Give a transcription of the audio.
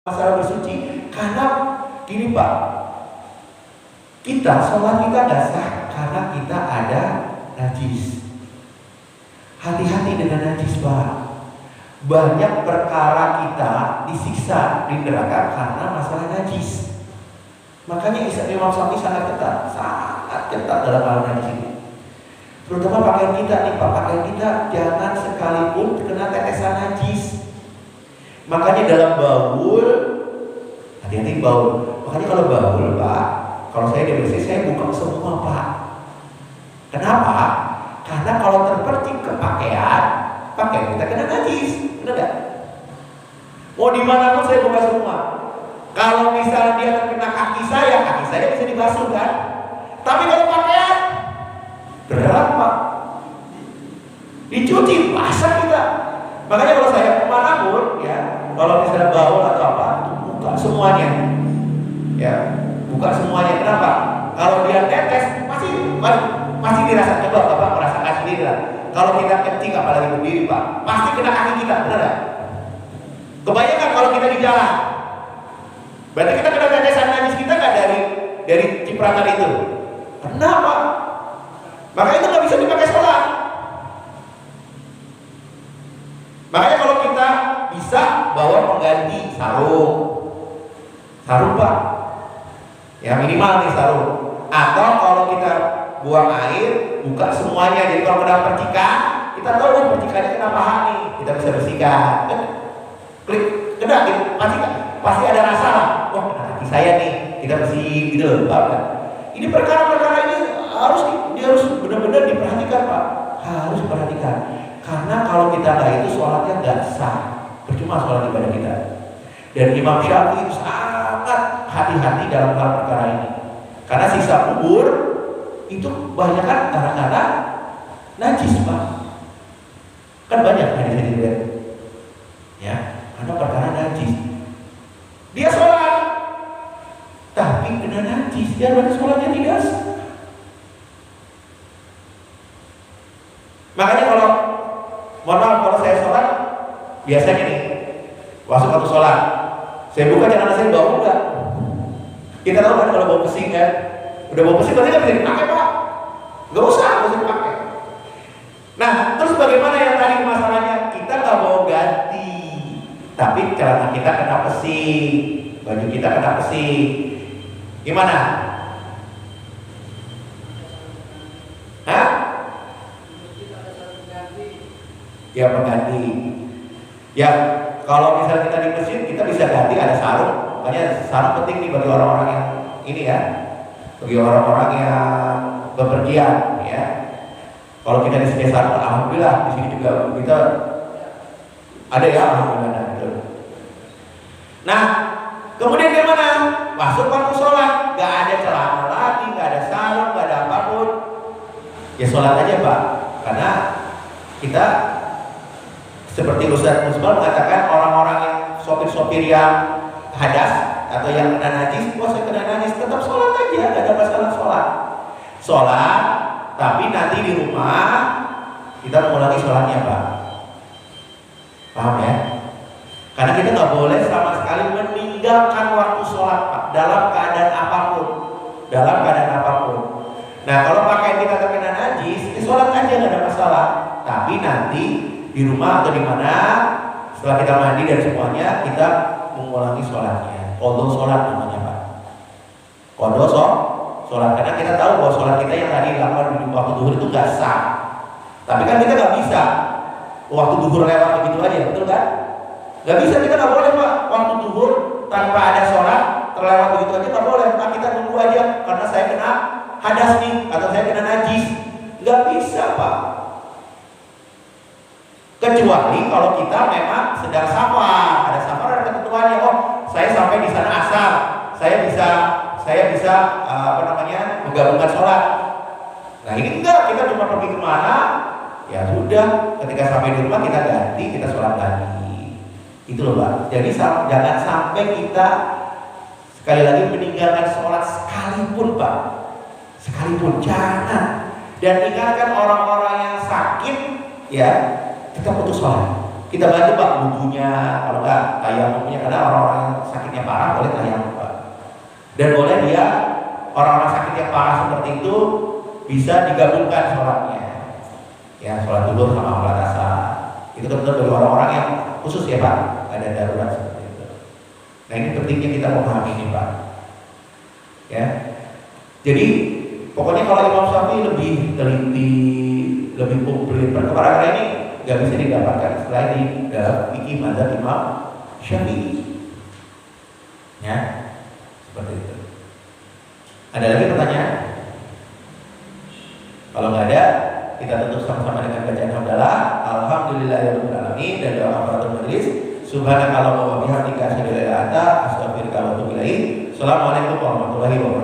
masalah bersuci? Karena gini Pak, kita sholat kita nggak sah karena kita ada najis. Hati-hati dengan najis Pak. Banyak perkara kita disiksa di neraka karena masalah najis. Makanya Imam Syafi'i sangat ketat dalam hal najis ini. Terutama pakaian kita nih Pak, pakaian kita jangan sekalipun kena tetesan najis. Makanya dalam baul, hati-hati baul. Makanya kalau baul Pak, kalau saya di WC saya buka semua Pak. Kenapa? Karena kalau terpercik ke pakaian kita kena najis, benar nggak? Mau di mana pun saya buka semua. Kalau misalnya dia terkena kaki saya bisa dibasuh kan? Tapi kalau pakaian berat Pak, dicuci basah kita. Makanya kalau saya kemanapun ya, kalau misalnya baul atau apa, buka semuanya, ya buka semuanya. Kenapa? Kalau dia tetes pasti dirasa. Coba Bapak merasakan sendiri lah. Kalau kita kencing apalagi berdiri Pak, pasti kena kaki kita, benar nggak? Kebanyakan kalau kita di jalan, berarti kita kena tetesan najis kita nggak dari cipratan itu. Kenapa? Makanya itu nggak bisa dipakai sholat. Makanya kalau kita bisa bawa pengganti sarung Pak, ya minimal nih sarung. Atau kalau kita buang air, buka semuanya. Jadi kalau kena percikan, kita tahu percikannya kena paha nih, kita bisa bersihkan. Klik, kena, pasti ada rasa lah. Wah, kena kaki saya nih, kita bersih gitu loh, Pak. Ini perkara-perkara ini harus benar-benar diperhatikan Pak, harus diperhatikan. Karena kalau kita nggak itu sholatnya nggak sah, percuma sholat ibadah kita. Dan Imam Syafi'i sangat hati-hati dalam hal perkara ini. Karena siksa kubur itu banyak kan kadang-kadang najis Pak. Kan banyak hadis lihat, ya, karena perkara najis. Dia sholat, tapi kena najis, dia berarti sholatnya tidak sah. Makanya kalau saya sholat, biasanya nih, waktu sholat, saya buka celana saya bau enggak? Kita tahu kan kalau bau pesing kan, udah bau pesing berarti nggak bisa dipakai Pak, nggak usah dipakai. Nah, terus bagaimana yang tadi masalahnya? Kita nggak mau ganti, tapi celana kita kena pesing, baju kita kena pesing, gimana? Hah? Ya pengganti. Ya kalau misalnya kita di masjid kita bisa ganti ada sarung. Makanya sarung penting nih bagi orang-orang yang ini ya, bagi orang-orang yang bepergian ya. Kalau kita disediakan sarung, alhamdulillah di sini juga kita ada ya, alhamdulillah. Nah, kemudian gimana? Masuk waktu sholat, nggak ada celana lagi, nggak ada sarung, nggak ada apapun. Ya sholat aja Pak, karena kita seperti Ustaz Musbal mengatakan orang-orang yang sopir-sopir yang hadas atau yang kena najis, saya kena najis, tetap sholat aja, gak ada masalah sholat, tapi nanti di rumah kita mengulangi sholatnya Pak. Paham ya? Karena kita nggak boleh sama sekali meninggalkan waktu sholat Pak, dalam keadaan apapun. Nah kalau pakaian kita terkena najis, sholat aja gak ada masalah, tapi nanti di rumah atau di mana setelah kita mandi dan semuanya kita mengulangi sholatnya. Qadha sholat namanya Pak. Qadha sholat, karena kita tahu bahwa sholat kita yang tadi dilakukan di waktu zuhur itu nggak sah. Tapi kan kita nggak bisa waktu zuhur lewat begitu aja, betul kan? Nggak bisa, kita nggak boleh Pak waktu zuhur tanpa ada sholat terlewat begitu aja, nggak boleh. Nah, kita tunggu aja karena saya kena hadas nih atau saya kena najis, nggak bisa Pak. Kecuali kalau kita memang sedang safar, ada safar ada ketentuannya. Oh, saya sampai di sana asar, saya bisa menggabungkan sholat. Nah ini enggak, kita cuma pergi kemana, ya sudah. Ketika sampai di rumah kita ganti, kita sholat lagi. Itu loh Pak. Jadi jangan sampai kita sekali lagi meninggalkan sholat sekalipun Pak, sekalipun jangan. Dan ingatkan orang-orang yang sakit, ya. Kita putus sholat. Kita bantu Pak wudhunya, kalau nggak tayamumnya, karena orang-orang yang sakitnya parah boleh tayamum Pak. Dan boleh dia orang-orang sakit yang parah seperti itu bisa digabungkan sholatnya, ya sholat zuhur sama sholat asar. Itu betul bagi orang-orang yang khusus ya Pak, ada darurat seperti itu. Nah ini pentingnya kita memahami ini Pak. Ya, jadi pokoknya kalau Imam Syafi'i lebih teliti, lebih komplit perkara ini nggak bisa didapatkan selain di dalam fikih mazhab Imam Syafi'i. Ya, seperti itu. Ada lagi pertanyaan? Kalau nggak ada, kita tutup sama-sama dengan bacaan hamdalah. Alhamdulillahirabbil alamin dan doa kafaratul majelis. Subhanakallahumma wa bihamdika asyhadu an la ilaha illa anta astaghfiruka wa atubu ilaik. Assalamualaikum warahmatullahi wabarakatuh.